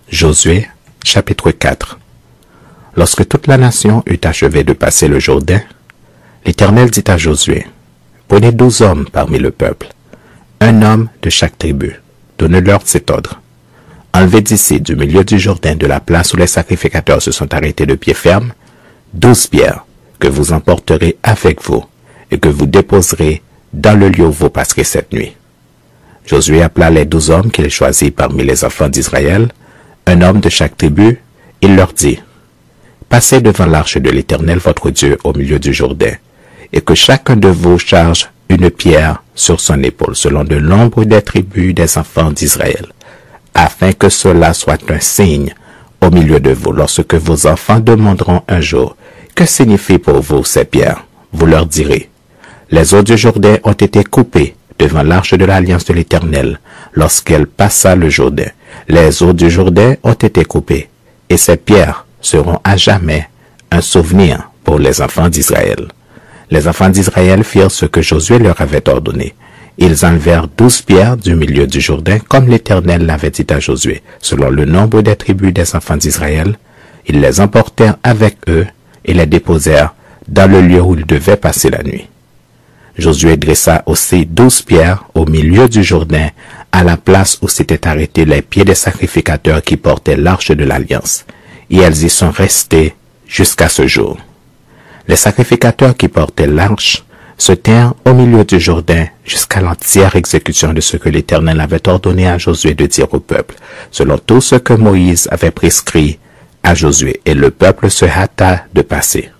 Josué, chapitre 4. Lorsque toute la nation eut achevé de passer le Jourdain, l'Éternel dit à Josué, « Prenez 12 hommes parmi le peuple, un homme de chaque tribu. Donnez-leur cet ordre. Enlevez d'ici, du milieu du Jourdain, de la place où les sacrificateurs se sont arrêtés de pied ferme, 12 pierres que vous emporterez avec vous et que vous déposerez dans le lieu où vous passerez cette nuit. » Josué appela les 12 hommes qu'il choisit parmi les enfants d'Israël, un homme de chaque tribu. Il leur dit, « Passez devant l'arche de l'Éternel votre Dieu au milieu du Jourdain, et que chacun de vous charge une pierre sur son épaule, selon le nombre des tribus des enfants d'Israël, afin que cela soit un signe au milieu de vous. Lorsque vos enfants demanderont un jour, que signifient pour vous ces pierres? Vous leur direz, les eaux du Jourdain ont été coupées devant l'arche de l'alliance de l'Éternel, lorsqu'elle passa le Jourdain. Les eaux du Jourdain ont été coupées, et ces pierres seront à jamais un souvenir pour les enfants d'Israël. » Les enfants d'Israël firent ce que Josué leur avait ordonné. Ils enlevèrent 12 pierres du milieu du Jourdain, comme l'Éternel l'avait dit à Josué, selon le nombre des tribus des enfants d'Israël. Ils les emportèrent avec eux et les déposèrent dans le lieu où ils devaient passer la nuit. Josué dressa aussi 12 pierres au milieu du Jourdain, à la place où s'étaient arrêtés les pieds des sacrificateurs qui portaient l'arche de l'Alliance, et elles y sont restées jusqu'à ce jour. Les sacrificateurs qui portaient l'arche se tinrent au milieu du Jourdain jusqu'à l'entière exécution de ce que l'Éternel avait ordonné à Josué de dire au peuple, selon tout ce que Moïse avait prescrit à Josué, et le peuple se hâta de passer.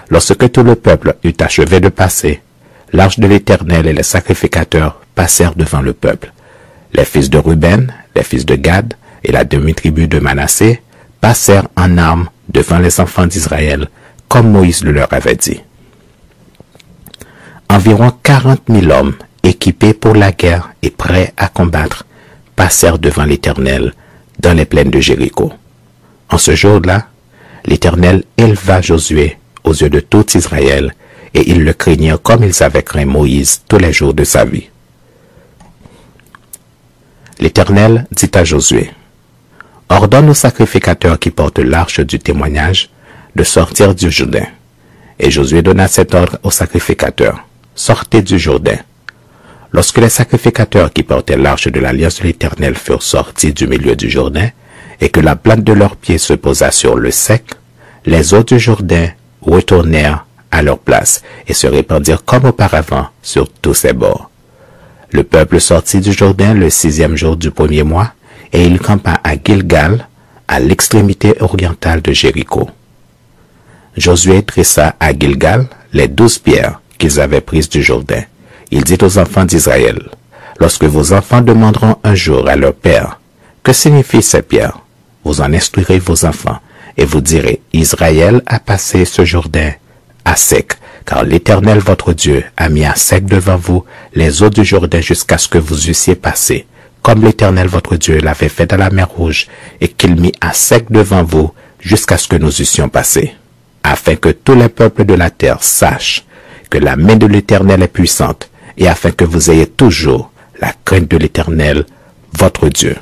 Lorsque tout le peuple eut achevé de passer, l'arche de l'Éternel et les sacrificateurs passèrent devant le peuple. Les fils de Ruben, les fils de Gad et la demi-tribu de Manassé passèrent en armes devant les enfants d'Israël, comme Moïse le leur avait dit. Environ 40 000 hommes, équipés pour la guerre et prêts à combattre, passèrent devant l'Éternel dans les plaines de Jéricho. En ce jour-là, l'Éternel éleva Josué aux yeux de tout Israël, et ils le craignirent comme ils avaient craint Moïse tous les jours de sa vie. L'Éternel dit à Josué, « Ordonne aux sacrificateurs qui portent l'arche du témoignage de sortir du Jourdain. » Et Josué donna cet ordre aux sacrificateurs, « Sortez du Jourdain. » Lorsque les sacrificateurs qui portaient l'arche de l'Alliance de l'Éternel furent sortis du milieu du Jourdain, et que la plante de leurs pieds se posa sur le sec, les eaux du Jourdain retournèrent à leur place et se répandirent comme auparavant sur tous ses bords. Le peuple sortit du Jourdain le 6e jour du premier mois, et il campa à Gilgal, à l'extrémité orientale de Jéricho. Josué dressa à Gilgal les 12 pierres qu'ils avaient prises du Jourdain. Il dit aux enfants d'Israël, « Lorsque vos enfants demanderont un jour à leur père, que signifient ces pierres? Vous en instruirez vos enfants, et vous direz, Israël a passé ce Jourdain à sec, car l'Éternel votre Dieu a mis à sec devant vous les eaux du Jourdain jusqu'à ce que vous eussiez passé, comme l'Éternel votre Dieu l'avait fait dans la mer Rouge, et qu'il mit à sec devant vous jusqu'à ce que nous eussions passé, afin que tous les peuples de la terre sachent que la main de l'Éternel est puissante, et afin que vous ayez toujours la crainte de l'Éternel votre Dieu. »